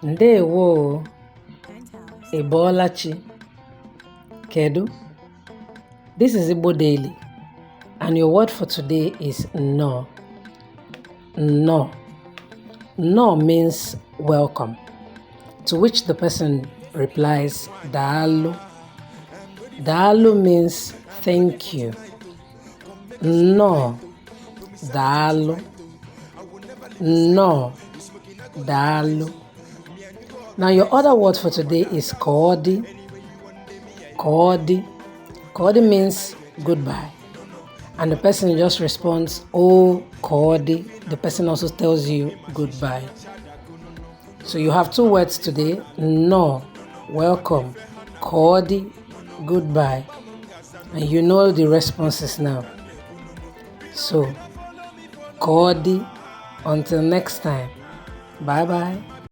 Ndewo, Ebolachi, Kedu. This is Igbo Daily, and your word for today is no. No. No means welcome, to which the person replies Daalu. Daalu means thank you. No. Daalu. No. Daalu. Now your other word for today is Koodi. Koodi. Koodi means goodbye. And the person just responds, oh, Koodi. The person also tells you goodbye. So you have two words today. No, welcome. Koodi, goodbye. And you know the responses now. So, Koodi, until next time. Bye-bye.